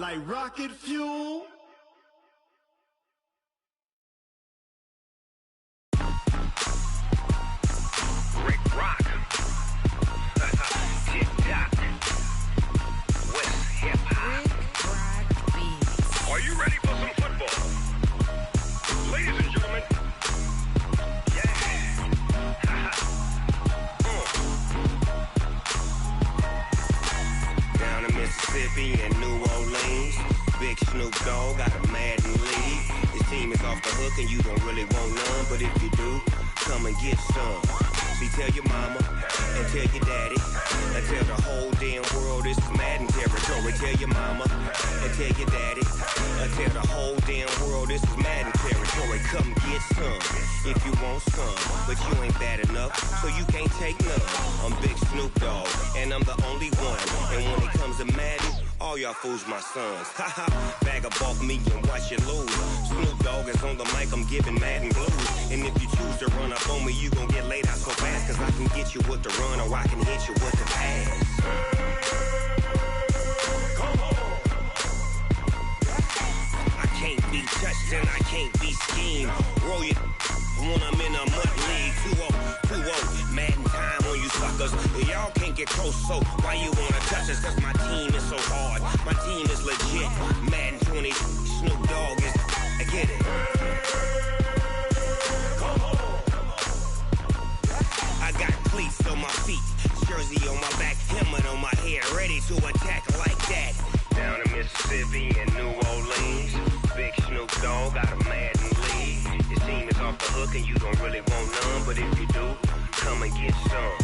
like rocket fuel. Rick Rock. Tick-tock. West hip-hop. Rick Rock Beats. Are you ready for some football? Ladies and gentlemen. Down in Mississippi and New Orleans, Big Snoop Dogg got a Madden league. His team is off the hook and you don't really want none, but if you do, come and get some. See, tell your mama and tell your daddy and tell the whole damn world this is Madden territory. Tell your mama and tell your daddy and tell the whole damn world this is Madden territory. Come get some if you want some, but you ain't bad enough, so you can't take none. I'm Big Snoop Dogg and I'm the only one, and when it comes to Madden, all y'all fools my sons. Haha, bag of bulk me and watch you lose. Snoop Dogg is on the mic, I'm giving Madden blues. And if you choose to run up on me, you gon' get laid out so fast, cause I can get you with the run or I can hit you with the pass. Come on. I can't be touched and I can't be schemed. Roll you when I'm in a mud league. 2-0, 2-0, Madden time on you suckers. Y'all can't get close, so why you wanna touch us? Cause my team is so hard, my team is legit. Madden 20, Snoop Dogg is, I get it. Come on. I got cleats on my feet, jersey on my back, helmet on my head, ready to attack like that. Down in Mississippi and New Orleans, Big Snoop Dogg got a Madden league. His team is off the hook and you don't really want none, but if you do, come and get some.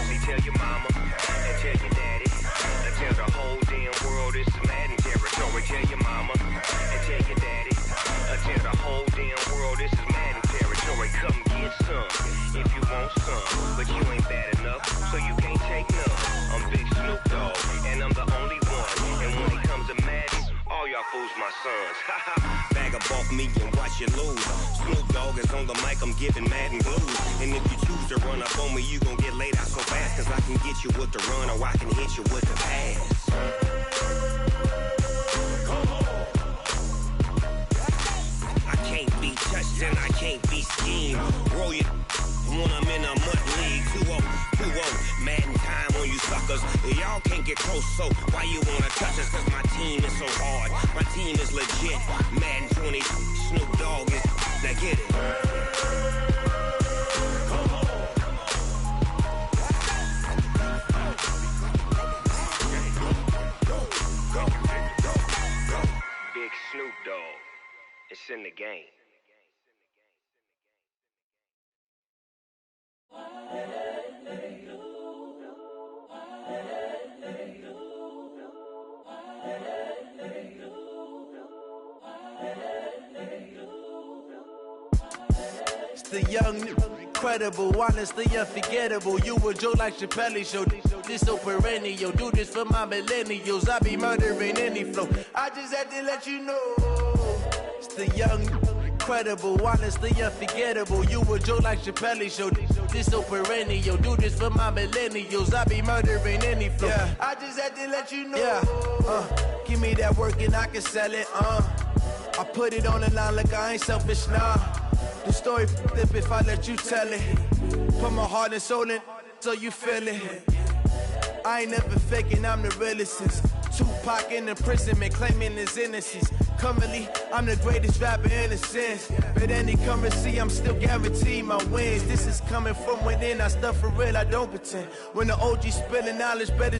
See, tell your mama and tell your daddy and tell the whole damn world this is Madden territory. Tell your mama and tell your daddy and tell the whole damn world this is Madden territory. Come get some if you want some, but you ain't bad enough, so you can't take none. I'm Big Snoop Dogg and I'm the only one, and when it comes to Madden, all y'all fools my sons. Bag of bulk me and watch you lose. Snoop Dogg is on the mic, I'm giving Madden blues. And if you choose to run up on me, you gon' get laid out so fast, cause I can get you with the run or I can hit you with the pass. Come on. I can't be touched and I can't be schemed. Roll you when I'm in a mud league. 2-0, 2-0, Madden time on you suckers. Y'all can't get close, so why you wanna touch us? Cause my team is so hard, my team is legit. Madden 20, Snoop Dogg is, now get it. Come on. Go. Big Snoop Dogg, it's in the game. It's the young, incredible, honestly unforgettable. You a joke like Chappelle Show. This so perennial. Do this for my millennials. I be murdering any flow. I just had to let you know. It's the young, incredible, honestly unforgettable. You a joke like Chappelle Show. This so perennial. Do this for my millennials. I be murdering any flow. Yeah. I just had to let you know. Yeah. Give me that work and I can sell it. I put it on the line like I ain't selfish, nah. The story flip if I let you tell it. Put my heart and soul in so you feel it. I ain't never faking, I'm the realest since Tupac in imprisonment, claiming his innocence. Currently, I'm the greatest rapper in a sense. But any currency, I'm still guaranteed my wins. This is coming from within, I stuff for real, I don't pretend. When the OG spilling knowledge, better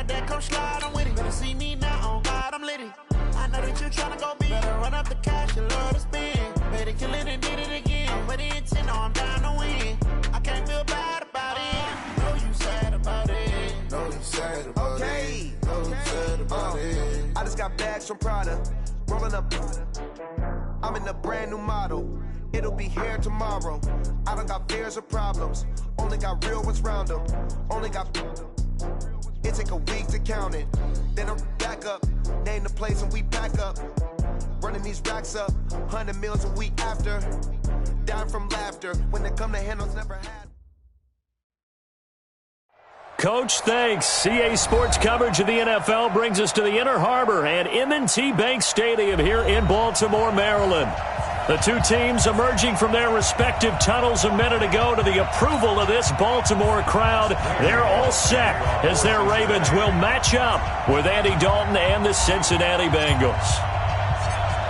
got that, come slide, I'm with it. Better see me now, oh God, I'm litty. I know that you tryna go big. Better run up the cash, you love to spend. Better kill it and did it again. But the intent, no, I'm down to win. I can't feel bad about it. Know you sad about it. Know you sad about it. Know you sad about it. I just got bags from Prada. Rolling up. I'm in a brand new model. It'll be here tomorrow. I don't got fears or problems. Only got real ones round them. Only got. It take a week to count it. Then I'm back up. Name the place and we back up. Running these racks up. 100 meals a week after. Down from laughter. When they come to handles never had. Coach, thanks. CA Sports coverage of the NFL brings us to the Inner Harbor and M&T Bank Stadium here in Baltimore, Maryland. The two teams emerging from their respective tunnels a minute ago to the approval of this Baltimore crowd. They're all set as their Ravens will match up with Andy Dalton and the Cincinnati Bengals.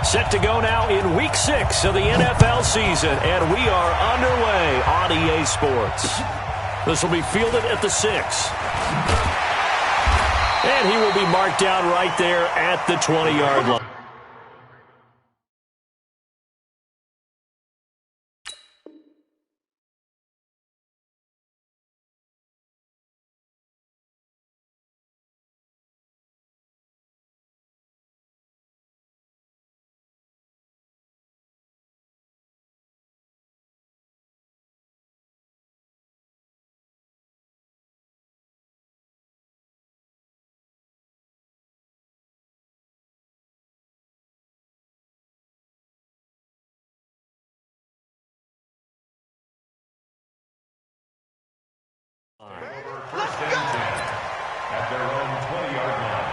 Set to go now in Week 6 of the NFL season, and we are underway on EA Sports. This will be fielded at the 6. And he will be marked down right there at the 20-yard line. Let's go! At their own 20-yard line.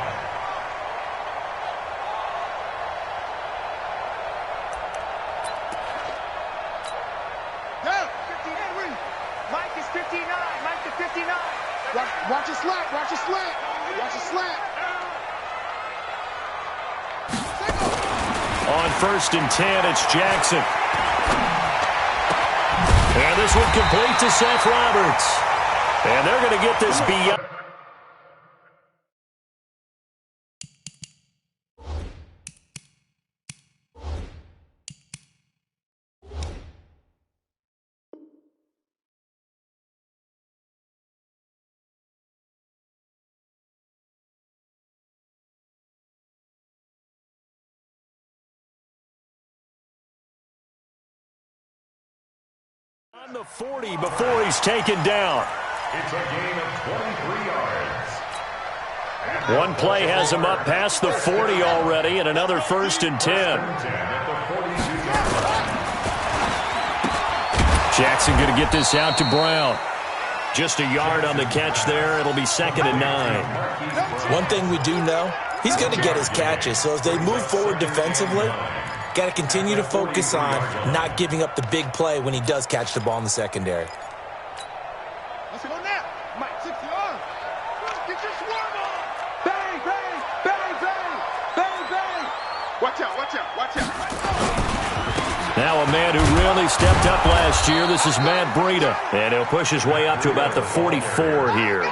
Down. 59. Mike is 59. Mike to 59. Watch a slant. Watch a slant. Watch a slant. On 1st and 10, it's Jackson. And this one complete to Seth Roberts. And they're going to get this beyond. On the 40 before he's taken down. It's a gain of 23 yards. One play has him up past the 40 already, and another 1st and 10. Jackson going to get this out to Brown. Just a yard on the catch there. It'll be 2nd and 9. One thing we do know, he's going to get his catches. So as they move forward defensively, got to continue to focus on not giving up the big play when he does catch the ball in the secondary. Let's go now. Mike, 60 yards. Get your swarm on. Bang, bang, bang, bang, bang, bang. Watch out, watch out, watch out. Now a man who really stepped up last year. This is Matt Breida. And he'll push his way up to about the 44 here.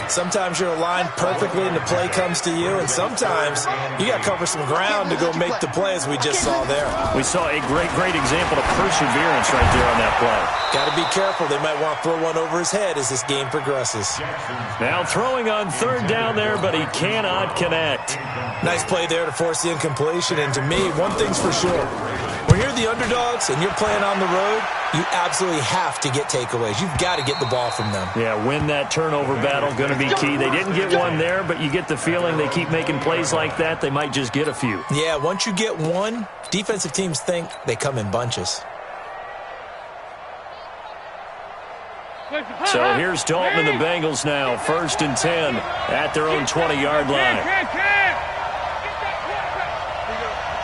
Sometimes you're aligned perfectly and the play comes to you, and sometimes you got to cover some ground to go make the play, as we just saw there. We saw a great example of perseverance right there on that play. Got to be careful. They might want to throw one over his head as this game progresses. Now throwing on 3rd down there, but he cannot connect. Nice play there to force the incompletion, and to me, one thing's for sure. When you're the underdogs and you're playing on the road, you absolutely have to get takeaways. You've got to get the ball from them. Yeah, win that turnover battle, going to be key. They didn't get one there, but you get the feeling they keep making plays like that, they might just get a few. Yeah, once you get one, defensive teams think they come in bunches. So here's Dalton and the Bengals now, 1st and 10 at their own 20-yard line.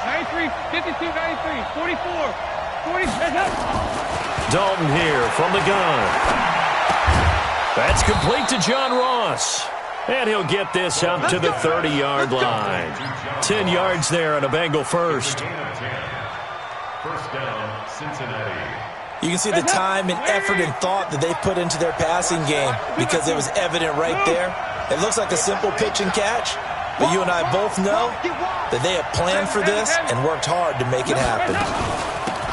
93, 52, 93, 44, 40. Dalton here from the gun. That's complete to John Ross. And he'll get this up to the 30-yard line. 10 yards there on a Bengal first. 1st down, Cincinnati. You can see the time and effort and thought that they put into their passing game because it was evident right there. It looks like a simple pitch and catch, but you and I both know that they have planned for this and worked hard to make it happen.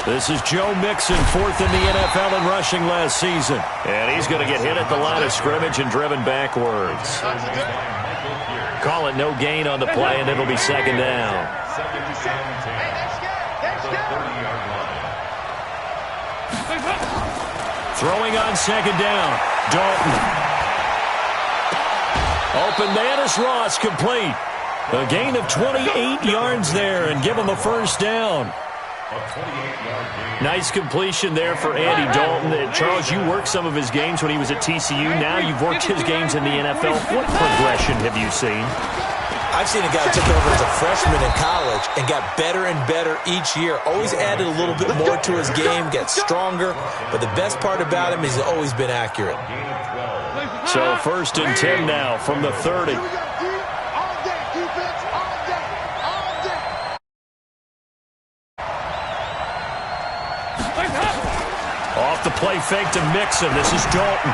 This is Joe Mixon, 4th in the NFL in rushing last season. And he's going to get hit at the line of scrimmage and driven backwards. Call it no gain on the play, and it'll be second down. Throwing on second down, Dalton. Open man is Ross, complete. A gain of 28 yards there and give him a first down. Nice completion there for Andy Dalton. Charles, you worked some of his games when he was at TCU. Now you've worked his games in the NFL. What progression have you seen? I've seen a guy who took over as a freshman in college and got better and better each year. Always added a little bit more to his game, gets stronger. But the best part about him is he's always been accurate. So 1st and 10 now from the 30. Off the play fake to Mixon. This is Dalton.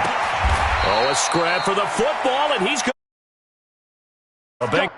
Oh, a scrap for the football, and he's got a big.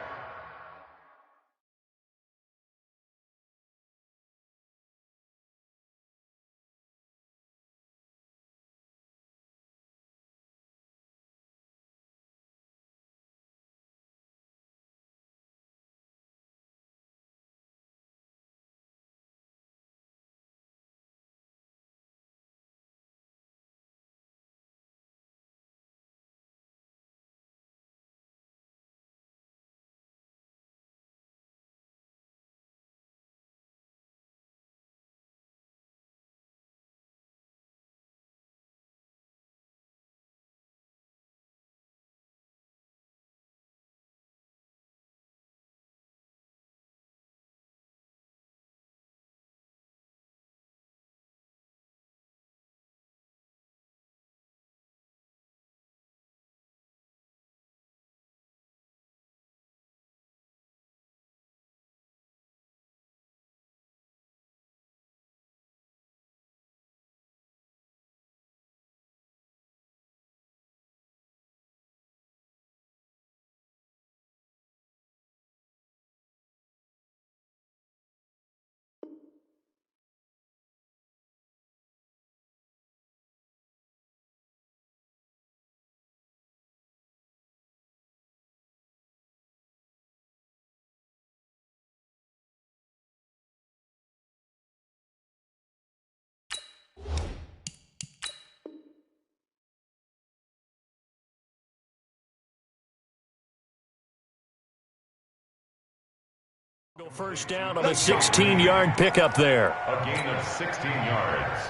First down on a 16-yard pickup there. A gain of 16 yards.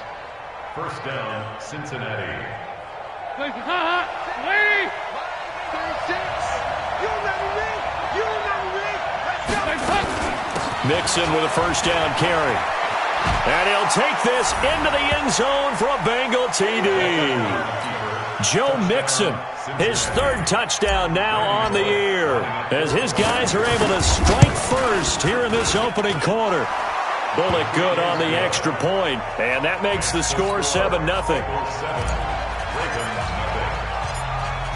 First down, Cincinnati. Mixon with a first down carry. And he'll take this into the end zone for a Bengal TD. Joe Mixon, his 3rd touchdown now on the year, as his guys are able to strike first here in this opening quarter. Bullock good on the extra point, and that makes the score 7-0.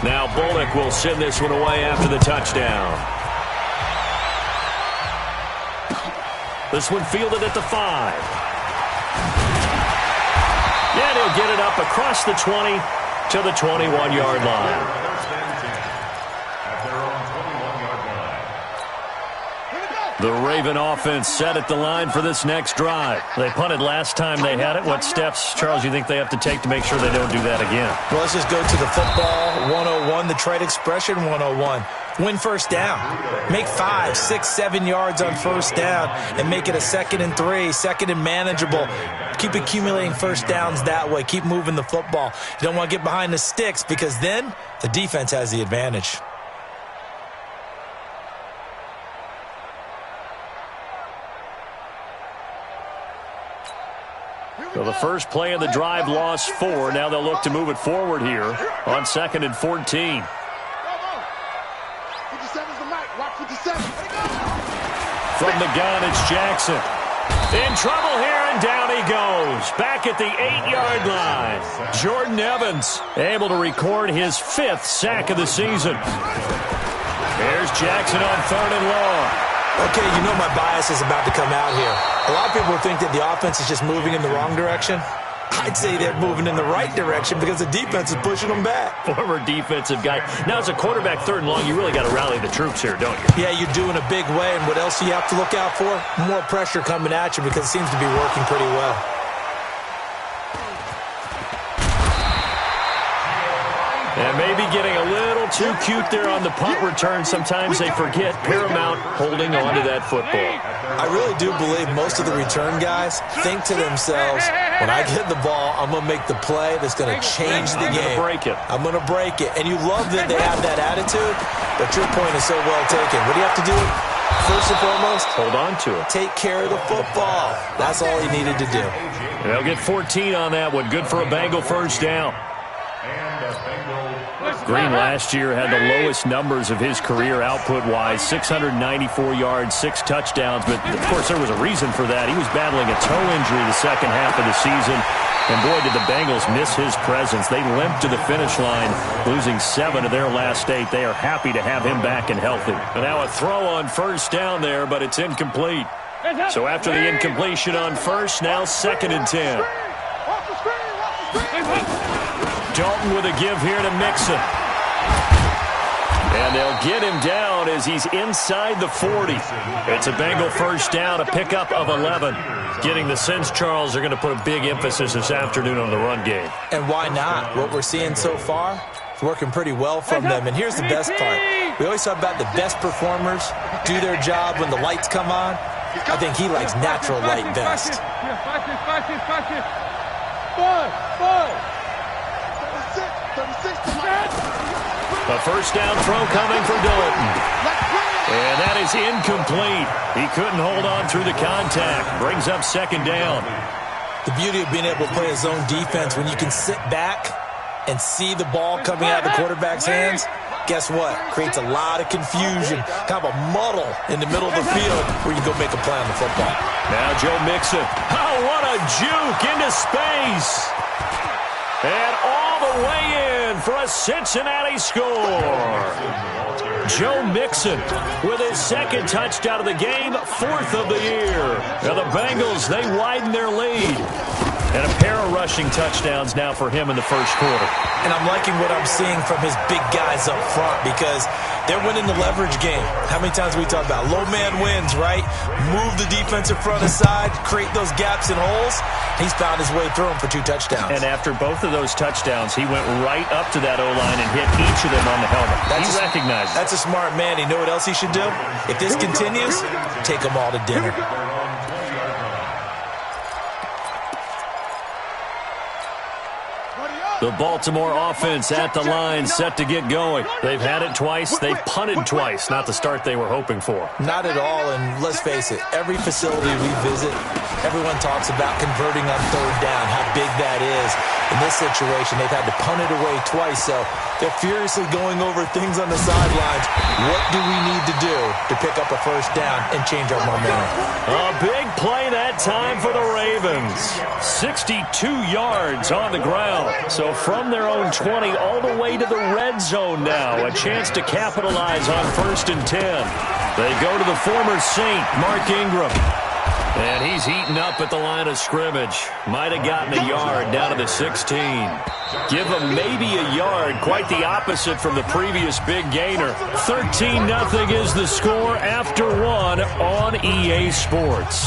Now Bullock will send this one away after the touchdown. This one fielded at the 5. And he'll get it up across the 20 to the 21-yard line. The Raven offense set at the line for this next drive. They punted last time they had it. What steps, Charles, you think they have to take to make sure they don't do that again? Well, let's just go to the football 101, the trade expression 101. Win first down. Make 5, 6, 7 yards on first down and make it a 2nd and 3, 2nd and manageable. Keep accumulating first downs that way. Keep moving the football. You don't want to get behind the sticks because then the defense has the advantage. So the first play of the drive lost 4. Now they'll look to move it forward here on 2nd and 14. Watch 57. From the gun, it's Jackson. In trouble here, and down he goes. Back at the 8-yard line. Jordan Evans able to record his 5th sack of the season. Here's Jackson on 3rd and long. Okay, you know my bias is about to come out here. A lot of people think that the offense is just moving in the wrong direction. I'd say they're moving in the right direction because the defense is pushing them back. Former defensive guy. Now, as a quarterback 3rd and long, you really got to rally the troops here, don't you? Yeah, you do in a big way. And what else do you have to look out for? More pressure coming at you because it seems to be working pretty well. And maybe getting a little too cute there on the punt return. Sometimes they forget paramount holding on to that football. I really do believe most of the return guys think to themselves, when I get the ball, I'm going to make the play that's going to change the game. I'm going to break it. And you love that they have that attitude, but your point is so well taken. What do you have to do? First and foremost, hold on to it. Take care of the football. That's all he needed to do. They'll get 14 on that one. Good for a Bengal first down. Green last year had the lowest numbers of his career output-wise, 694 yards, 6 touchdowns. But, of course, there was a reason for that. He was battling a toe injury the second half of the season. And, boy, did the Bengals miss his presence. They limped to the finish line, losing 7 of their last 8. They are happy to have him back and healthy. And now a throw on first down there, but it's incomplete. So after the incompletion on first, now 2nd and 10. Dalton with a give here to Mixon. And they'll get him down as he's inside the 40. It's a Bengal first down, a pickup of 11. Getting the sense, Charles, they're going to put a big emphasis this afternoon on the run game. And why not? What we're seeing so far is working pretty well from them. And here's the best part. We always talk about the best performers do their job when the lights come on. I think he likes natural light best. A first down throw coming for Dalton. And that is incomplete. He couldn't hold on through the contact. Brings up 2nd down. The beauty of being able to play a zone defense when you can sit back and see the ball coming out of the quarterback's hands, guess what? Creates a lot of confusion, kind of a muddle in the middle of the field where you go make a play on the football. Now Joe Mixon. Oh, what a juke into space. And all the way in for a Cincinnati score. Joe Mixon with his 2nd touchdown of the game, 4th of the year. Now the Bengals, they widen their lead. And a pair of rushing touchdowns now for him in the first quarter. And I'm liking what I'm seeing from his big guys up front because they're winning the leverage game. How many times we talk about low man wins, right? Move the defensive front aside, create those gaps and holes. He's found his way through them for 2 touchdowns. And after both of those touchdowns, he went right up to that O-line and hit each of them on the helmet. He recognized it. That's a smart man. You know what else he should do? If this continues, take them all to dinner. The Baltimore offense at the line, set to get going. They've had it twice. They've punted twice. Not the start they were hoping for. Not at all, and let's face it, every facility we visit, everyone talks about converting on 3rd down, how big that is. In this situation, they've had to punt it away twice, so they're furiously going over things on the sidelines. What do we need to do to pick up a first down and change our momentum? A big play that time for the Ravens. 62 yards on the ground. So from their own 20 all the way to the red zone now. A chance to capitalize on 1st and 10. They go to the former Saint, Mark Ingram. And he's heating up at the line of scrimmage. Might have gotten a yard down to the 16. Give him maybe a yard. Quite the opposite from the previous big gainer. 13-0 is the score after 1 on EA Sports.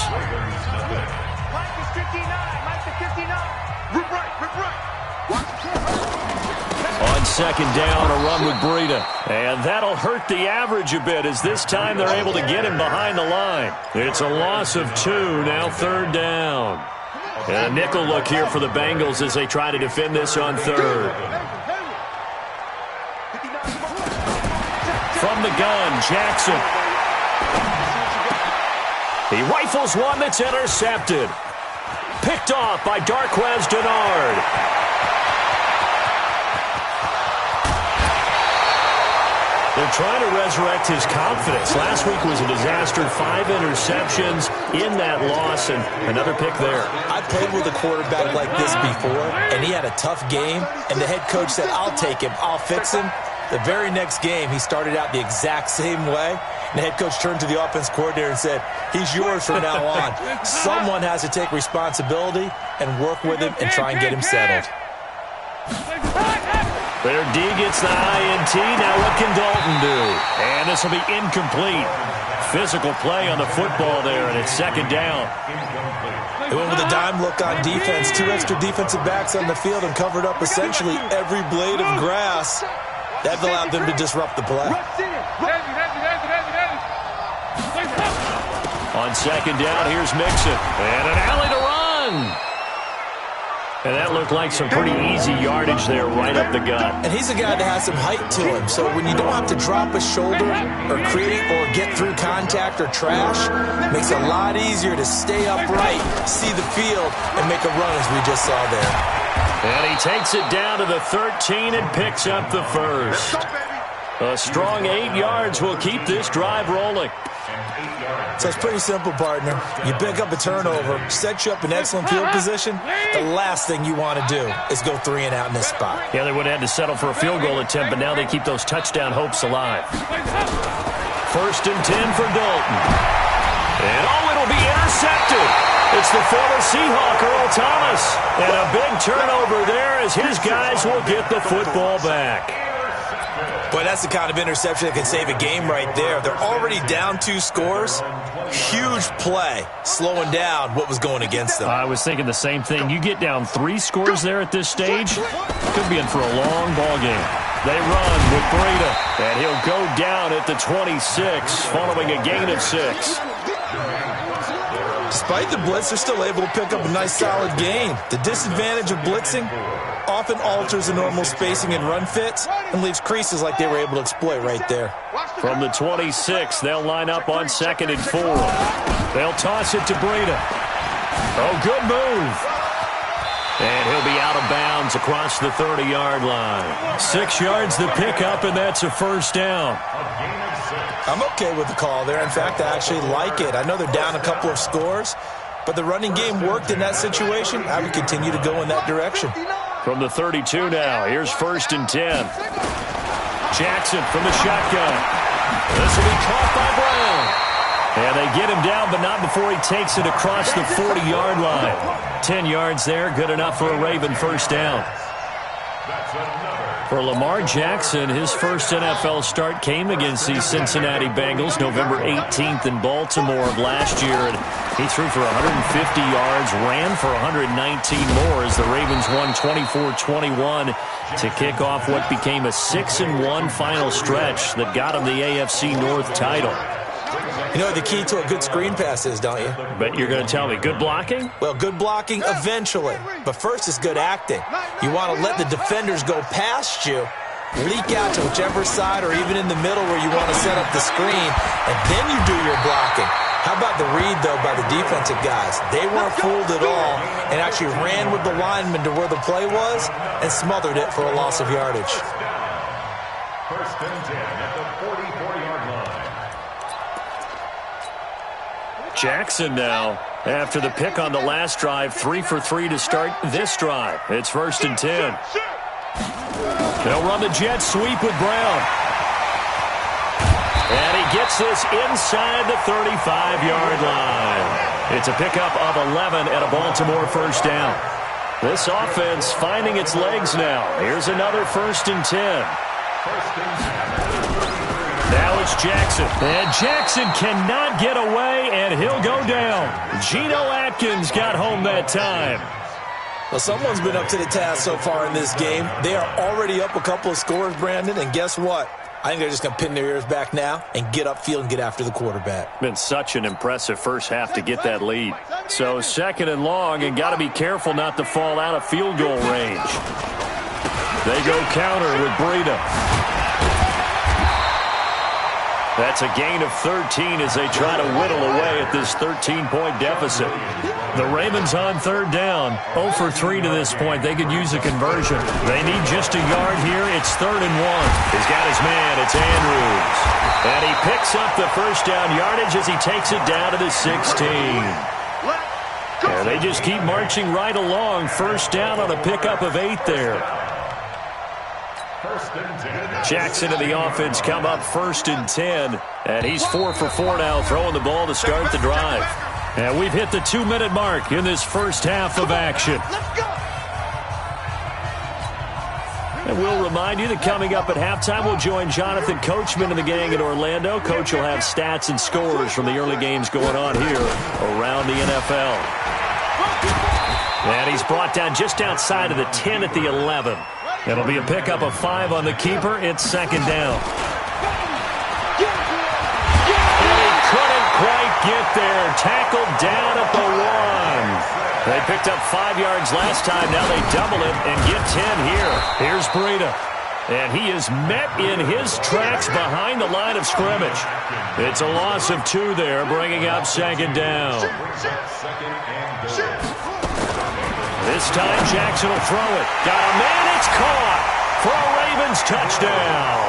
On 2nd down, a run with Breida. And that'll hurt the average a bit as this time they're able to get him behind the line. It's a loss of 2, now 3rd down. And a nickel look here for the Bengals as they try to defend this on 3rd. From the gun, Jackson. He rifles one that's intercepted. Picked off by Darquez Dennard. They're trying to resurrect his confidence. Last week was a disaster. 5 interceptions in that loss, and another pick there. I played with a quarterback like this before, and he had a tough game, and the head coach said, I'll take him, I'll fix him. The very next game, he started out the exact same way. And the head coach turned to the offense coordinator and said, he's yours from now on. Someone has to take responsibility and work with him and try and get him settled. Their D gets the INT. Now what can Dalton do? And this will be incomplete. Physical play on the football there, and it's second down. They went with a dime look on defense. 2 extra defensive backs on the field and covered up essentially every blade of grass. That allowed them to disrupt the play. On second down, here's Mixon. And an alley to run. And that looked like some pretty easy yardage there right up the gut. And he's a guy that has some height to him. So when you don't have to drop a shoulder or create or get through contact or trash, it makes it a lot easier to stay upright, see the field, and make a run as we just saw there. And he takes it down to the 13 and picks up the first. A strong 8 yards will keep this drive rolling. So it's pretty simple, partner. You pick up a turnover, set you up in excellent field position. The last thing you want to do is go 3 and out in this spot. Yeah, they would have had to settle for a field goal attempt, but now they keep those touchdown hopes alive. 1st and 10 for Dalton. And it'll be intercepted. It's the former Seahawk, Earl Thomas. And a big turnover there as his guys will get the football back. Boy, that's the kind of interception that can save a game right there. They're already down 2 scores. Huge play, slowing down what was going against them. I was thinking the same thing. You get down 3 scores there at this stage, could be in for a long ball game. They run with Breida, and he'll go down at the 26 following a gain of 6. Despite the blitz, they're still able to pick up a nice solid gain. The disadvantage of blitzing often alters the normal spacing and run fits and leaves creases like they were able to exploit right there. From the 26, they'll line up on 2nd and 4. They'll toss it to Breida. Oh, good move. And he'll be out of bounds across the 30-yard line. 6 yards the pickup, and that's a first down. I'm okay with the call there. In fact, I actually like it. I know they're down a couple of scores, but the running game worked in that situation. I would continue to go in that direction. From the 32 now, here's 1st and 10. Jackson from the shotgun. This will be caught by Brown. And they get him down, but not before he takes it across the 40-yard line. 10 yards there, good enough for a Raven first down. For Lamar Jackson, his first NFL start came against the Cincinnati Bengals November 18th in Baltimore of last year. And he threw for 150 yards, ran for 119 more as the Ravens won 24-21 to kick off what became a 6-1 final stretch that got him the AFC North title. You know what the key to a good screen pass is, don't you? But you're going to tell me, good blocking? Well, good blocking eventually. But first is good acting. You want to let the defenders go past you, leak out to whichever side or even in the middle where you want to set up the screen, and then you do your blocking. How about the read, though, by the defensive guys? They weren't fooled at all and actually ran with the lineman to where the play was and smothered it for a loss of yardage. 1st and 10 at the 44-yard line. Jackson now, after the pick on the last drive, 3 for 3 to start this drive. It's 1st and 10. They'll run the jet sweep with Brown. And he gets this inside the 35-yard line. It's a pickup of 11 at a Baltimore first down. This offense finding its legs now. Here's another 1st and 10. Now it's Jackson. And Jackson cannot get away, and he'll go down. Geno Atkins got home that time. Well, someone's been up to the task so far in this game. They are already up a couple of scores, Brandon, and guess what? I think they're just going to pin their ears back now and get upfield and get after the quarterback. Been such an impressive first half to get that lead. So 2nd and long, and got to be careful not to fall out of field goal range. They go counter with Breida. That's a gain of 13 as they try to whittle away at this 13-point deficit. The Ravens on third down, 0 for 3 to this point. They could use a conversion. They need just a yard here. It's 3rd and 1. He's got his man. It's Andrews. And he picks up the first down yardage as he takes it down to the 16. And they just keep marching right along. First down on a pickup of 8 there. Jackson and the offense come up 1st and 10. And he's 4 for 4 now, throwing the ball to start the drive. And we've hit the 2-minute mark in this first half of action. And we'll remind you that coming up at halftime, we'll join Jonathan Coachman and the gang in Orlando. Coach will have stats and scores from the early games going on here around the NFL. And he's brought down just outside of the 10 at the 11. It'll be a pickup of 5 on the keeper. It's 2nd down. And he couldn't quite get there. Tackled down at the 1. They picked up 5 yards last time. Now they double it and get 10 here. Here's Breida. And he is met in his tracks behind the line of scrimmage. It's a loss of 2 there, bringing up 2nd down. This time Jackson will throw it. Got a man, it's caught for a Ravens touchdown.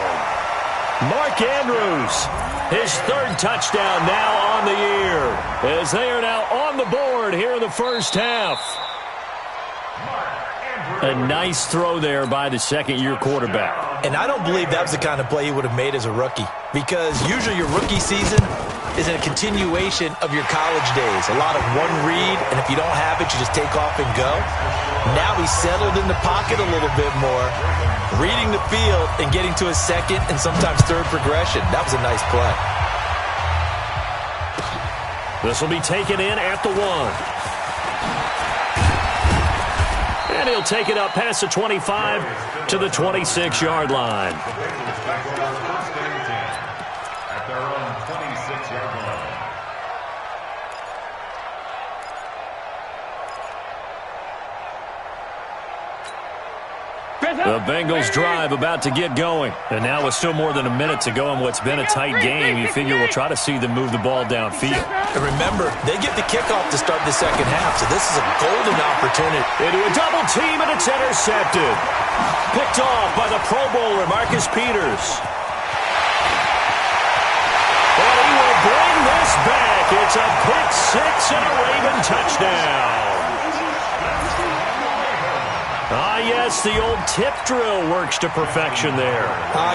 Mark Andrews, his 3rd touchdown now on the year, as they are now on the board here in the first half. A nice throw there by the 2nd-year quarterback. And I don't believe that was the kind of play he would have made as a rookie, because usually your rookie season is a continuation of your college days. A lot of one read, and if you don't have it, you just take off and go. Now he's settled in the pocket a little bit more, reading the field and getting to his 2nd and sometimes 3rd progression. That was a nice play. This will be taken in at the 1. And he'll take it up past the 25 to the 26-yard line. At their own 26-yard line. The Bengals drive about to get going. And now with still more than a minute to go in what's been a tight game, you figure we'll try to see them move the ball downfield. And remember, they get the kickoff to start the second half, so this is a golden opportunity. Into a double team, and it's intercepted. Picked off by the Pro Bowler, Marcus Peters. And he will bring this back. It's a pick 6 and a Raven touchdown. Ah, yes, the old tip drill works to perfection there.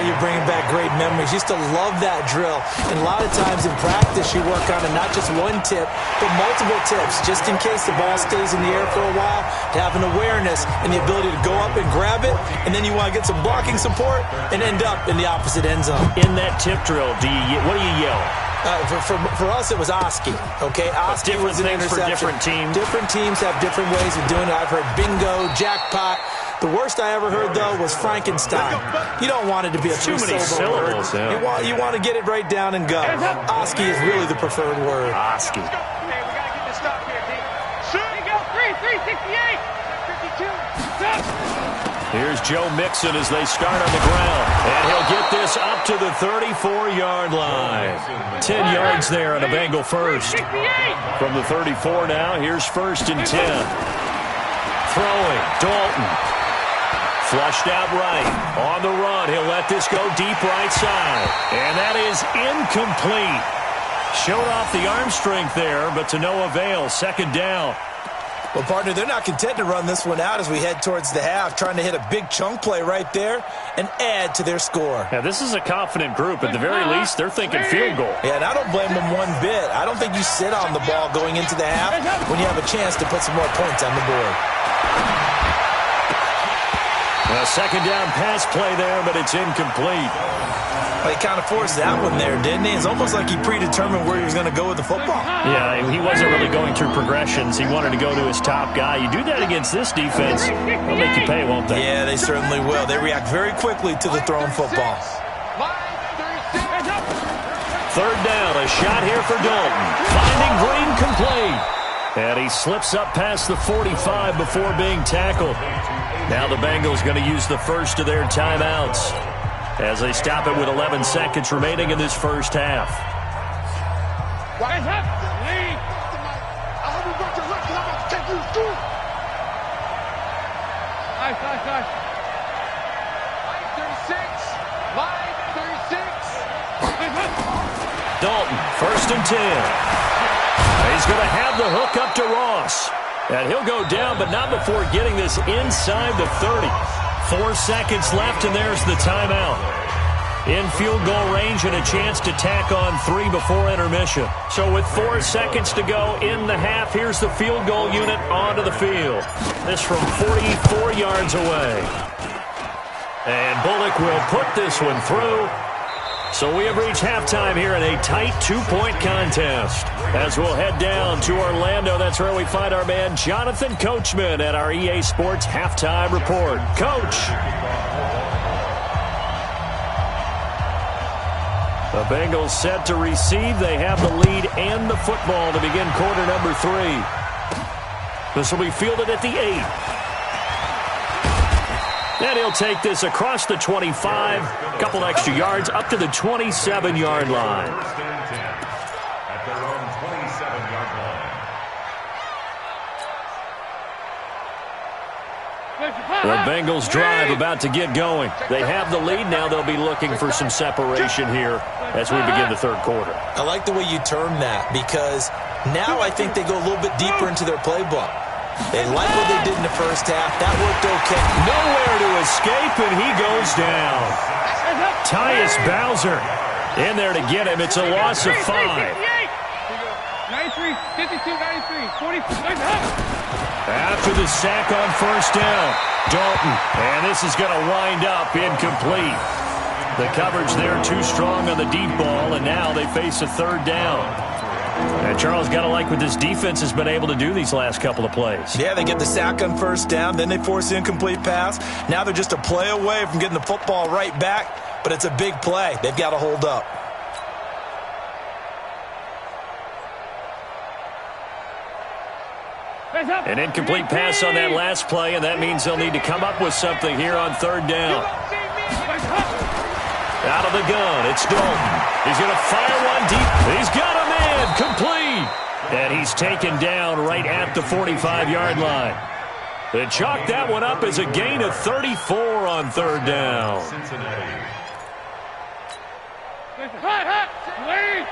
You're bringing back great memories. Used to love that drill. And a lot of times in practice, you work on it, not just one tip, but multiple tips, just in case the ball stays in the air for a while, to have an awareness and the ability to go up and grab it, and then you want to get some blocking support and end up in the opposite end zone. In that tip drill, what do you yell? For us, it was Oski. Okay, Oski was an interception. For different teams. Different teams have different ways of doing it. I've heard bingo, jackpot. The worst I ever heard, though, was Frankenstein. You don't want it to be a too many syllables. Yeah. You want to get it right down and go. Oski is really the preferred word. Oski. Okay, we got to get this stop here, D. Shoot. Here you go. 368. 52. Here's Joe Mixon as they start on the ground. And he'll get this up to the 34-yard line. 10 yards there on a Bengal first. From the 34 now, here's 1st and 10. Throwing, Dalton. Flushed out right. On the run, he'll let this go deep right side. And that is incomplete. Showed off the arm strength there, but to no avail. 2nd down. Well, partner, they're not content to run this one out as we head towards the half, trying to hit a big chunk play right there and add to their score. Yeah, this is a confident group. At the very least, they're thinking field goal. Yeah, and I don't blame them one bit. I don't think you sit on the ball going into the half when you have a chance to put some more points on the board. A 2nd down pass play there, but it's incomplete. Well, he kind of forced that one there, didn't he? It's almost like he predetermined where he was going to go with the football. Yeah, he wasn't really going through progressions. He wanted to go to his top guy. You do that against this defense, they'll make you pay, won't they? Yeah, they certainly will. They react very quickly to the thrown football. 3rd down, a shot here for Dalton. Finding Green complete. And he slips up past the 45 before being tackled. Now the Bengals going to use the first of their timeouts. as they stop it with 11 seconds remaining in this first half. Rise up! Lead! Nice. Line 36. Dalton, 1st and 10. He's going to have the hook up to Ross. And he'll go down, but not before getting this inside the 30. 4 seconds left, and there's the timeout. In field goal range and a chance to tack on 3 before intermission. So with 4 seconds to go in the half, here's the field goal unit onto the field. This from 44 yards away. And Bullock will put this one through. So we have reached halftime here in a tight 2-point contest. As we'll head down to Orlando, that's where we find our man Jonathan Coachman at our EA Sports Halftime Report. Coach. The Bengals set to receive. They have the lead and the football to begin quarter number 3. This will be fielded at the 8. And he'll take this across the 25, a couple extra yards, up to the 27-yard line. First and 10 at their own 27-yard line. The Bengals drive about to get going. They have the lead. Now they'll be looking for some separation here as we begin the third quarter. I like the way you term that, because now I think they go a little bit deeper into their playbook. They like what they did in the first half. That worked okay. Nowhere to escape, and he goes down. Tyus Bowser in there to get him. It's a loss of 5. 93, 52, 93, 40. After the sack on first down, Dalton. And this is going to wind up incomplete. The coverage there too strong on the deep ball, and now they face a third down. And Charles, got to like what this defense has been able to do these last couple of plays. Yeah, they get the sack on first down, then they force the incomplete pass. Now they're just a play away from getting the football right back, but it's a big play. They've got to hold up. An incomplete pass on that last play, and that means they'll need to come up with something here on third down. Out of the gun, it's Dalton. He's going to fire one deep. He's got a man, complete. And he's taken down right at the 45-yard line. They chalk that one up as a gain of 34 on third down. Cincinnati. Hot. Lead.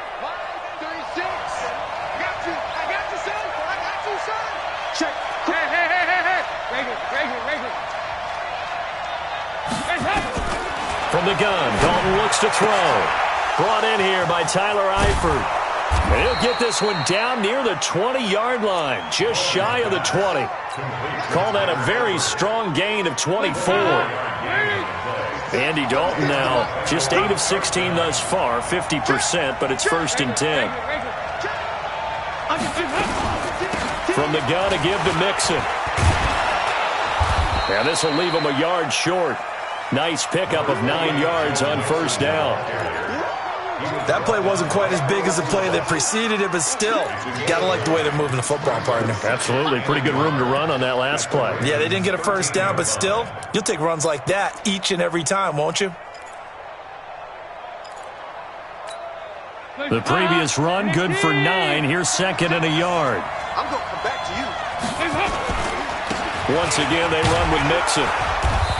36. I got you, son. I got you, son. Check. Hey. Raise it. From the gun, Dalton looks to throw. Brought in here by Tyler Eifert. And he'll get this one down near the 20-yard line, just shy of the 20. Call that a very strong gain of 24. Andy Dalton now just 8 of 16 thus far, 50%, but it's 1st and 10. From the gun, a give to Mixon. And this will leave him a yard short. Nice pickup of 9 yards on first down. That play wasn't quite as big as the play that preceded it, but still, got to like the way they're moving the football, partner. Absolutely. Pretty good room to run on that last play. Yeah, they didn't get a first down, but still, you'll take runs like that each and every time, won't you? The previous run, good for 9. Here's 2nd and a yard. I'm going to come back to you. Once again, they run with Mixon.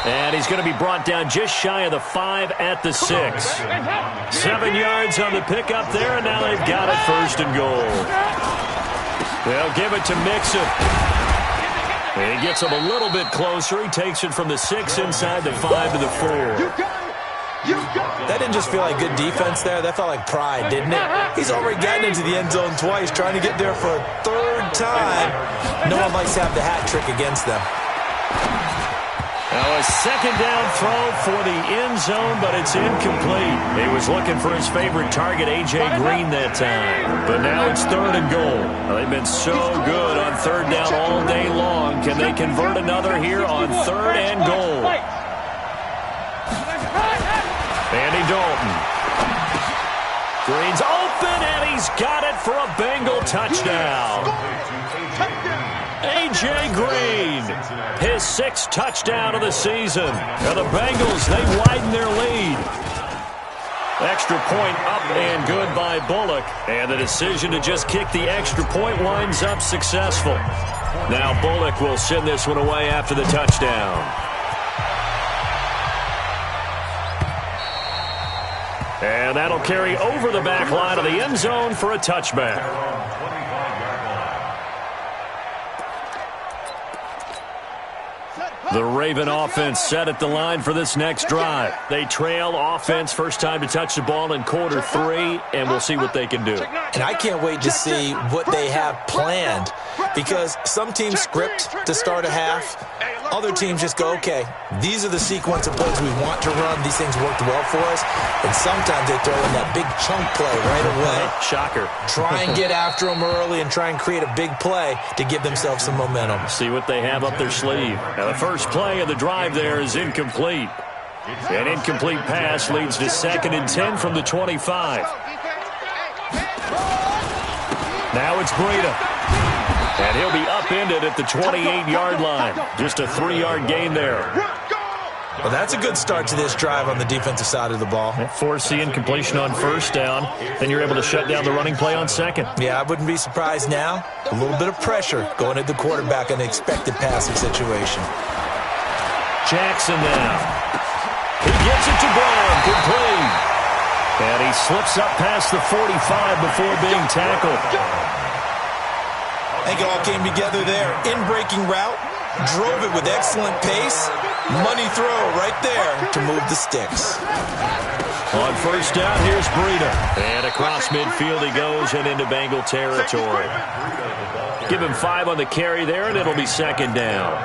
And he's going to be brought down just shy of the 5 at the 6. 7 yards on the pickup there, and now they've got it 1st and goal. They'll give it to Mixon. And he gets him a little bit closer. He takes it from the 6 inside the 5 to the 4. That didn't just feel like good defense there. That felt like pride, didn't it? He's already gotten into the end zone twice, trying to get there for a 3rd time. No one likes to have the hat trick against them. Now a 2nd down throw for the end zone, but it's incomplete. He was looking for his favorite target, A.J. Green, that time. But now it's 3rd and goal. Now, they've been so good on 3rd down all day long. Can they convert another here on 3rd and goal? Andy Dalton. Green's open, and he's got it for a Bengal touchdown. A.J. Green his 6th touchdown of the season. Now the Bengals, they widen their lead. Extra point up and good by Bullock. And the decision to just kick the extra point winds up successful. Now Bullock will send this one away after the touchdown. And that'll carry over the back line of the end zone for a touchback. The Raven offense set at the line for this next drive. They trail offense, first time to touch the ball in quarter 3, and we'll see what they can do. And I can't wait to see what they have planned, because some teams script to start a half. Other teams just go, okay, these are the sequence of plays we want to run. These things worked well for us. And sometimes they throw in that big chunk play right away. Shocker. Try and get after them early and try and create a big play to give themselves some momentum. See what they have up their sleeve. Now the first play of the drive there is incomplete. An incomplete pass leads to 2nd and 10 from the 25. Now it's Breida. And he'll be upended at the 28-yard line. Just a 3-yard gain there. Well, that's a good start to this drive on the defensive side of the ball. Force the incompletion on first down. Then you're able to shut down the running play on 2nd. Yeah, I wouldn't be surprised now. A little bit of pressure going at the quarterback in an expected passing situation. Jackson now. He gets it to Brown. Complete. And he slips up past the 45 before being tackled. I think it all came together there. In-breaking route, drove it with excellent pace. Money throw right there to move the sticks. On first down, here's Breida. And across midfield he goes and into Bengal territory. Give him 5 on the carry there, and it'll be 2nd down.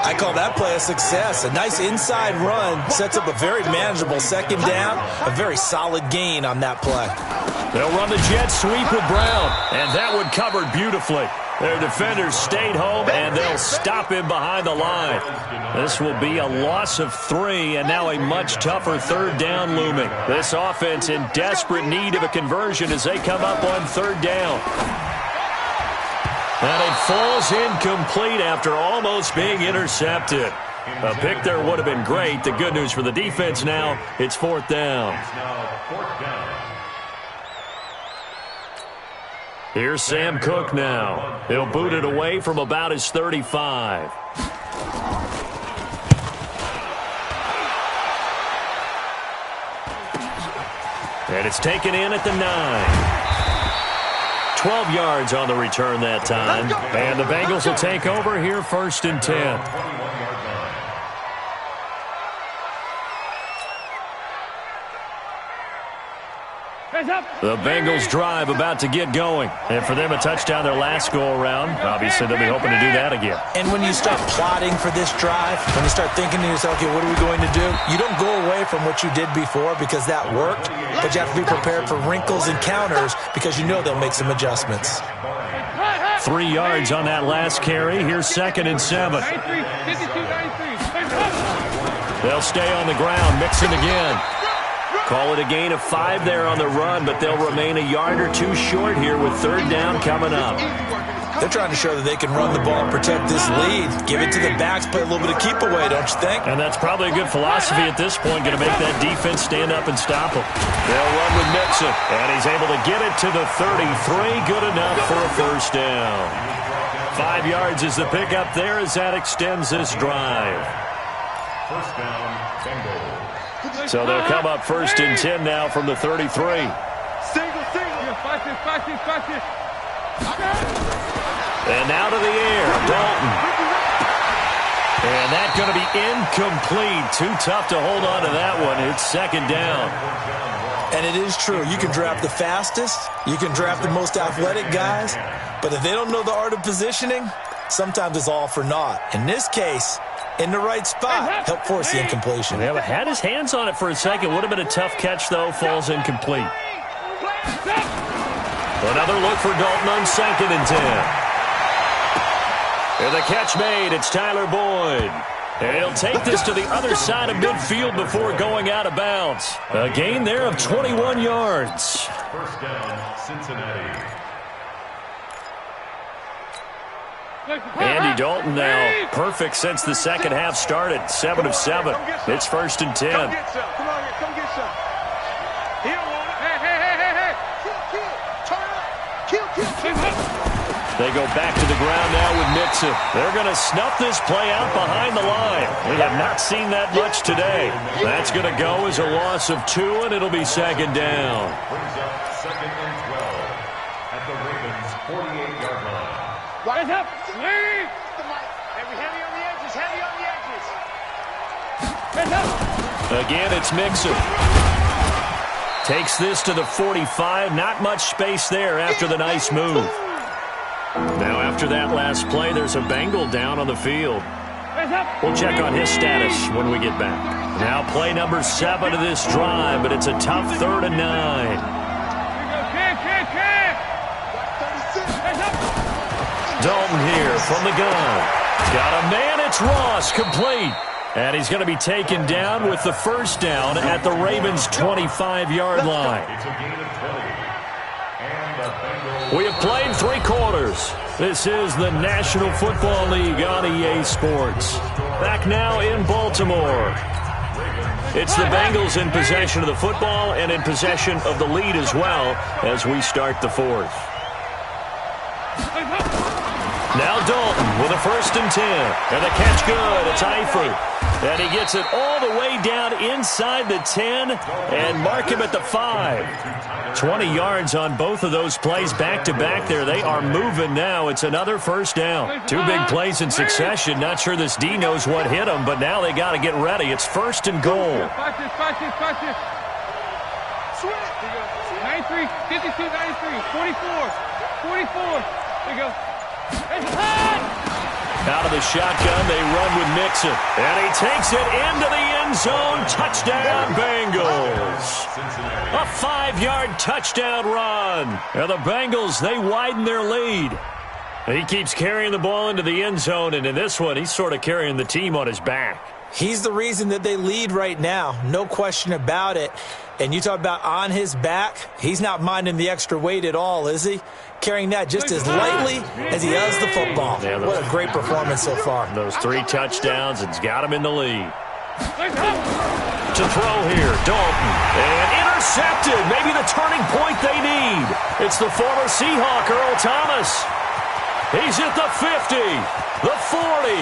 I call that play a success. A nice inside run sets up a very manageable 2nd down. A very solid gain on that play. They'll run the jet sweep with Brown, and that one covered beautifully. Their defenders stayed home, and they'll stop him behind the line. This will be a loss of 3, and now a much tougher 3rd down looming. This offense in desperate need of a conversion as they come up on 3rd down. And it falls incomplete after almost being intercepted. A pick there would have been great. The good news for the defense now, it's 4th down. Here's Sam Cook now. He'll boot it away from about his 35. And it's taken in at the 9. 12 yards on the return that time. And the Bengals will take over here 1st and 10. The Bengals drive about to get going. And for them, a touchdown their last go-around. Obviously, they'll be hoping to do that again. And when you start plotting for this drive, when you start thinking to yourself, okay, what are we going to do? You don't go away from what you did before because that worked. But you have to be prepared for wrinkles and counters because you know they'll make some adjustments. 3 yards on that last carry. Here's 2nd and 7. They'll stay on the ground, mixing again. Call it a gain of 5 there on the run, but they'll remain a yard or 2 short here with 3rd down coming up. They're trying to show that they can run the ball and protect this lead. Give it to the backs, play a little bit of keep away, don't you think? And that's probably a good philosophy at this point, going to make that defense stand up and stop them. They'll run with Mixon, and he's able to get it to the 33. Good enough for a 1st down. 5 yards is the pickup there as that extends this drive. 1st down, Bengals. So they'll come up 1st and 10 now from the 33. And now to the air, Dalton. And that's going to be incomplete. Too tough to hold on to that one. It's 2nd down. And it is true. You can draft the fastest. You can draft the most athletic guys. But if they don't know the art of positioning, sometimes it's all for naught. In this case, in the right spot, help force the incompletion. Yeah, but had his hands on it for a second. Would have been a tough catch, though. Falls incomplete. Another look for Dalton on 2nd and 10. And the catch made. It's Tyler Boyd. And he'll take this to the other side of midfield before going out of bounds. A gain there of 21 yards. 1st down, Cincinnati. Andy Dalton now perfect since the second half started. 7 of 7. It's 1st and 10. Come get some. Come on here. Come get some. He don't want it. Hey. Kill. Turn up. Kill. They go back to the ground now with Mixon. They're going to snuff this play out behind the line. We have not seen that much today. That's going to go as a loss of 2, and it'll be 2nd down. Brings up 2nd and 12 at the Ravens' 48-yard line. Rise up. Lead. Heavy on the edges. Heavy on the edges. Rise up. Again, it's Mixon. Takes this to the 45. Not much space there after the nice move. Now, after that last play, there's a Bengal down on the field. We'll check on his status when we get back. Now, play number 7 of this drive, but it's a tough 3rd and 9. Dalton here from the gun. Got a man, it's Ross, complete. And he's going to be taken down with the 1st down at the Ravens' 25-yard line. It's a gain of 20. We have played 3 quarters. This is the National Football League on EA Sports. Back now in Baltimore. It's the Bengals in possession of the football and in possession of the lead as well as we start the 4th. Now Dalton with a 1st and 10. And the catch good. It's Eifert. And he gets it all the way down inside the 10 and mark him at the 5. 20 yards on both of those plays back-to-back there. They are moving now. It's another 1st down. 2 big plays in succession. Not sure this D knows what hit him, but now they got to get ready. It's 1st and goal. 93, 52, 93, 44. There you go. Out of the shotgun, they run with Mixon. And he takes it into the end zone. Touchdown, Bengals. A 5-yard touchdown run. And the Bengals, they widen their lead. He keeps carrying the ball into the end zone, and in this one, he's sort of carrying the team on his back. He's the reason that they lead right now. No question about it. And you talk about on his back, he's not minding the extra weight at all, is he? Carrying that just as lightly as he does the football. Yeah, what a great performance so far. Those 3 touchdowns, it's got him in the lead. To throw here, Dalton. And intercepted. Maybe the turning point they need. It's the former Seahawk, Earl Thomas. He's at the 50, the 40,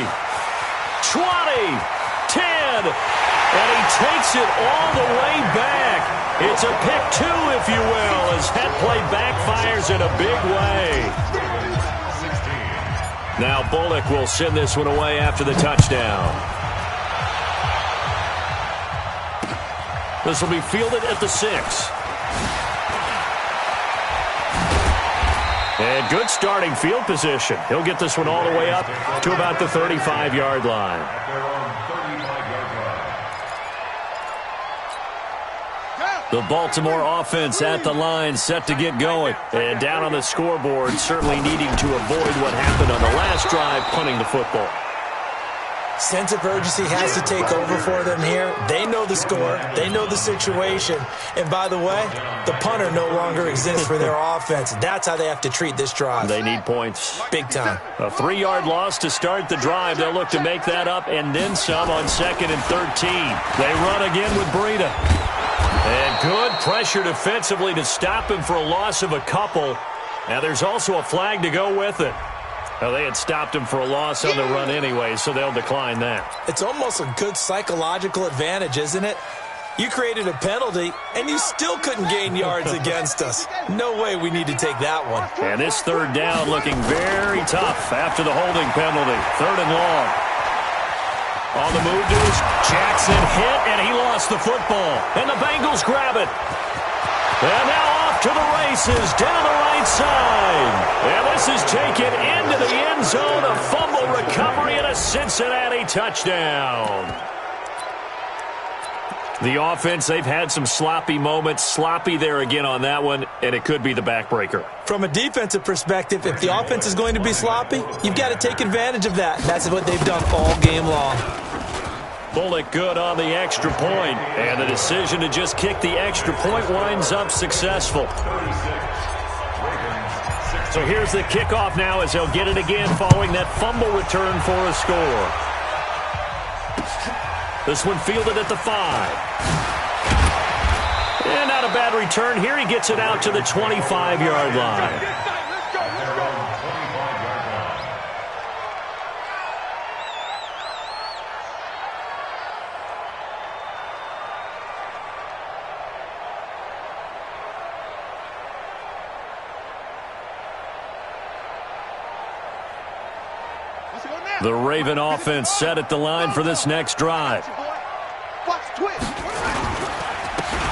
20, 10. And he takes it all the way back. It's a pick 2, if you will, as that play backfires in a big way. Now Bullock will send this one away after the touchdown. This will be fielded at the 6. And good starting field position. He'll get this one all the way up to about the 35-yard line. The Baltimore offense at the line, set to get going. And down on the scoreboard, certainly needing to avoid what happened on the last drive, punting the football. Sense of urgency has to take over for them here. They know the score. They know the situation. And by the way, the punter no longer exists for their offense. That's how they have to treat this drive. They need points. Big time. A 3-yard loss to start the drive. They'll look to make that up and then some on 2nd and 13. They run again with Breida. And good pressure defensively to stop him for a loss of a couple. Now there's also a flag to go with it. Well, they had stopped him for a loss on the run anyway, so they'll decline that. It's almost a good psychological advantage, isn't it? You created a penalty, and you still couldn't gain yards against us. No way we need to take that one. And this 3rd down looking very tough after the holding penalty. 3rd and long. On the move to his Jackson hit, and he lost the football. And the Bengals grab it. And now off to the races down the right side. And this is taken into the end zone. A fumble recovery and a Cincinnati touchdown. The offense, they've had some sloppy moments. Sloppy there again on that one, and it could be the backbreaker. From a defensive perspective, if the offense is going to be sloppy, you've got to take advantage of that. That's what they've done all game long. Bullock good on the extra point, and the decision to just kick the extra point winds up successful. So here's the kickoff now as they'll get it again following that fumble return for a score. This one fielded at the 5. And not a bad return. Here he gets it out to the 25-yard line. The Raven offense set at the line for this next drive.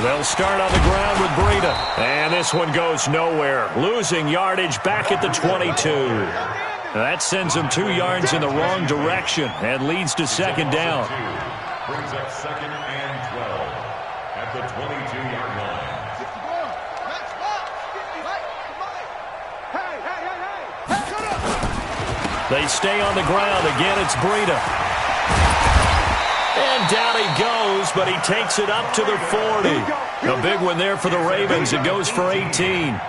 They'll start on the ground with Breida. And this one goes nowhere. Losing yardage back at the 22. That sends them 2 yards in the wrong direction and leads to second down. Brings up second and 12 at the 22-yard line. They stay on the ground. Again, it's Breida. And down he goes, but he takes it up to the 40. A big one there for the Ravens. It goes for 18.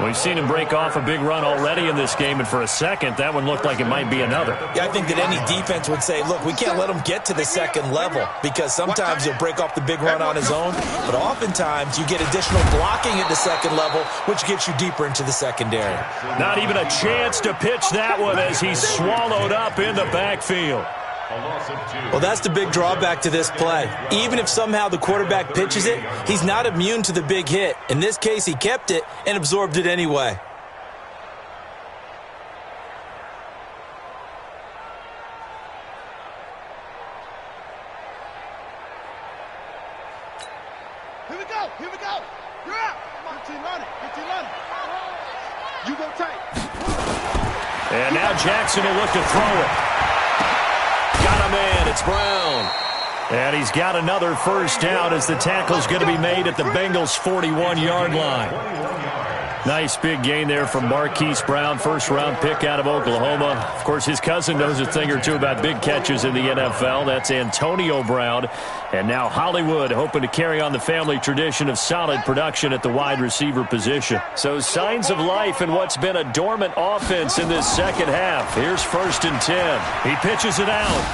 We've seen him break off a big run already in this game, and for a second, that one looked like it might be another. Yeah, I think that any defense would say, look, we can't let him get to the second level because sometimes he'll break off the big run on his own, but oftentimes you get additional blocking at the second level, which gets you deeper into the secondary. Not even a chance to pitch that one as he's swallowed up in the backfield. Well, that's the big drawback to this play. Even if somehow the quarterback pitches it, he's not immune to the big hit. In this case, he kept it and absorbed it anyway. Here we go. Here we go. You're out. 15 running. 15 running. You go tight. And now Jackson will look to throw it. Got a man. It's Brown. And he's got another first down as the tackle's going to be made at the Bengals' 41-yard line. Nice big gain there from Marquise Brown, first-round pick out of Oklahoma. Of course, his cousin knows a thing or two about big catches in the NFL. That's Antonio Brown. And now Hollywood hoping to carry on the family tradition of solid production at the wide receiver position. So signs of life in what's been a dormant offense in this second half. Here's 1st and 10. He pitches it out.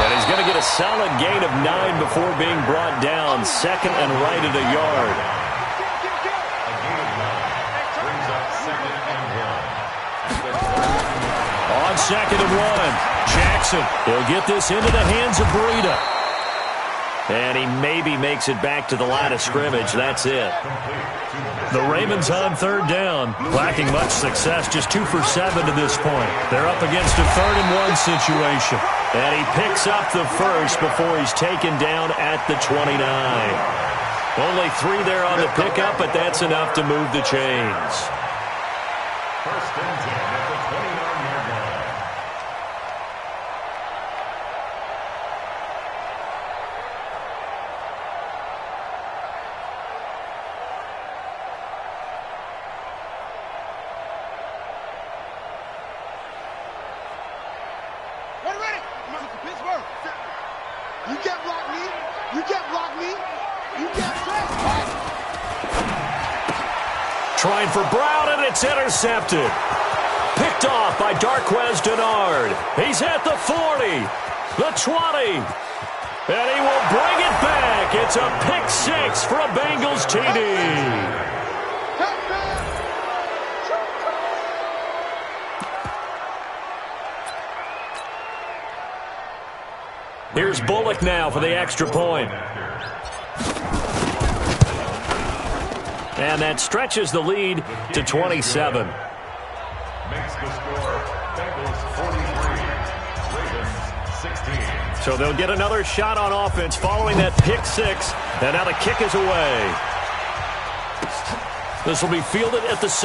And he's going to get a solid gain of 9 before being brought down. Second and right at a yard. On 2nd and 1, Jackson. He'll get this into the hands of Breida. And he maybe makes it back to the line of scrimmage. That's it. The Ravens on 3rd down, lacking much success, just 2 for 7 to this point. They're up against a 3rd and 1 situation. And he picks up the first before he's taken down at the 29. Only 3 there on the pickup, but that's enough to move the chains. 1st and 10 at the 29-yard line. You can't block me. You can't block me. You can't press. Trying for Brown, and it's intercepted. Picked off by Darquez Denard. He's at the 40, the 20, and he will bring it back. It's a pick 6 for a Bengals TD. Here's Bullock now for the extra point. And that stretches the lead to 27. Makes the score Bengals 43, Ravens 16. So they'll get another shot on offense following that pick 6. And now the kick is away. This will be fielded at the 6.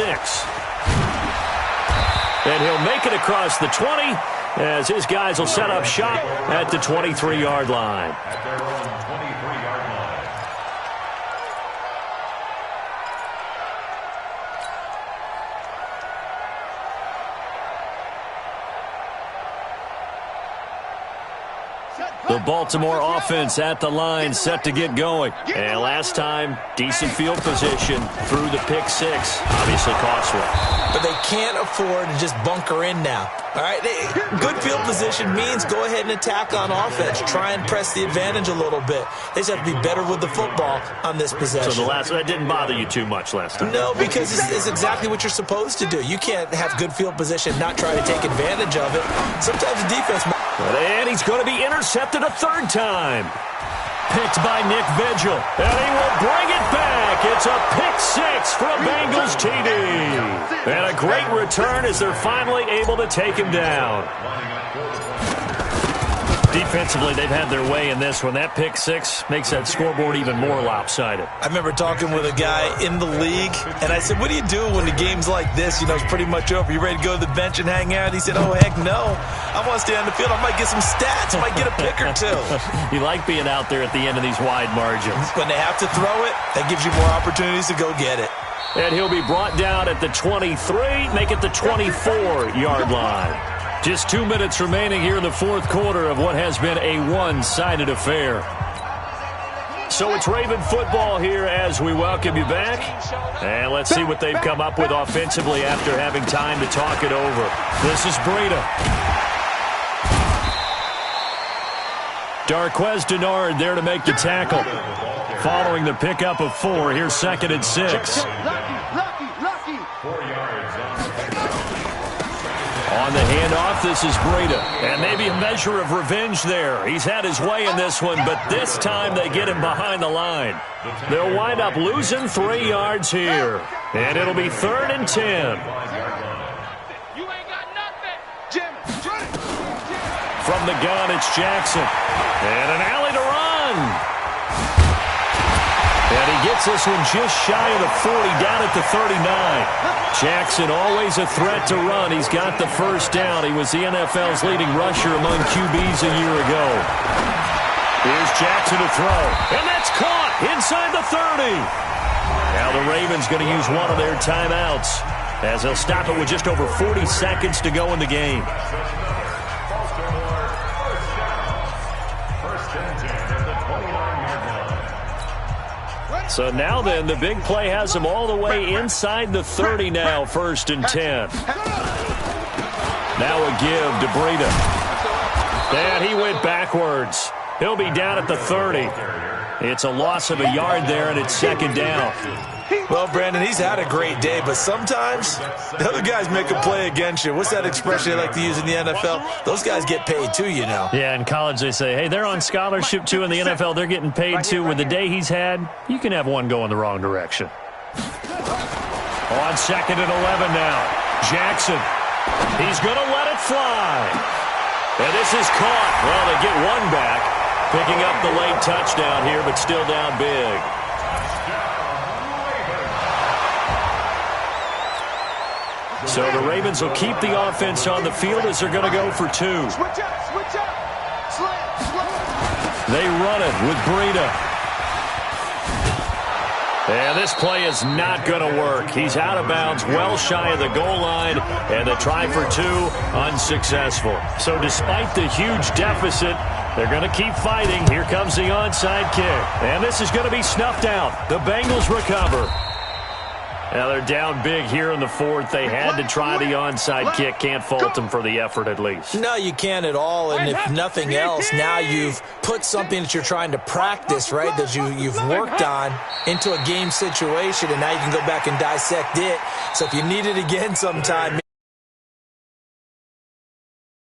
And he'll make it across the 20 as his guys will set up shop at the 23-yard line. At their own 23-yard line. The Baltimore offense at the line, set to get going. And last time, decent field position through the pick six. Obviously costly. But they can't afford to just bunker in now. All right, good field position means go ahead and attack on offense. Try and press the advantage a little bit. They just have to be better with the football on this possession. So that didn't bother you too much last time? No, because it's exactly what you're supposed to do. You can't have good field position, not try to take advantage of it. Sometimes the defense... And he's going to be intercepted a third time. Picked by Nick Vigil. And he will bring it back. It's a pick six for a Bengals TD. And a great return as they're finally able to take him down. Defensively, they've had their way in this one. That pick six makes that scoreboard even more lopsided. I remember talking with a guy in the league, and I said, what do you do when the game's like this? You know, it's pretty much over. You ready to go to the bench and hang out? He said, oh, heck no. I want to stay on the field. I might get some stats. I might get a pick or two. You like being out there at the end of these wide margins. When they have to throw it, that gives you more opportunities to go get it. And he'll be brought down at the 23, make it the 24-yard line. Just 2 minutes remaining here in the fourth quarter of what has been a one-sided affair. So it's Raven football here as we welcome you back. And let's see what they've come up with offensively after having time to talk it over. This is Breida. Darquez Denard there to make the tackle. Following the pickup of 4, here's 2nd and 6. On the handoff, this is Breida. And maybe a measure of revenge there. He's had his way in this one, but this time they get him behind the line. They'll wind up losing 3 yards here. And it'll be 3rd and 10. From the gun, it's Jackson. And an alley to run. And he gets this one just shy of the 40, down at the 39. Jackson always a threat to run. He's got the first down. He was the NFL's leading rusher among QBs a year ago. Here's Jackson to throw. And that's caught inside the 30. Now the Ravens going to use one of their timeouts as they'll stop it with just over 40 seconds to go in the game. So now then, the big play has them all the way inside the 30 now, 1st and 10. Now a give to Breida. And he went backwards. He'll be down at the 30. It's a loss of a yard there, and it's 2nd down. Well, Brandon, he's had a great day, but sometimes the other guys make a play against you. What's that expression they like to use in the NFL? Those guys get paid too, you know. Yeah, in college they say, hey, they're on scholarship too. In the NFL, they're getting paid too. With the day he's had, you can have one go in the wrong direction. On 2nd and 11 now. Jackson. He's going to let it fly. And this is caught. Well, they get one back. Picking up the late touchdown here, but still down big. So the Ravens will keep the offense on the field as they're going to go for 2. They run it with Breida. And this play is not going to work. He's out of bounds, well shy of the goal line, and the try for 2 unsuccessful. So despite the huge deficit, they're going to keep fighting. Here comes the onside kick. And this is going to be snuffed out. The Bengals recover. Now they're down big here in the 4th. They had to try the onside kick. Can't fault them for the effort at least. No, you can't at all. And if nothing else, now you've put something that you're trying to practice, right, that you've worked on into a game situation, and now you can go back and dissect it. So if you need it again sometime,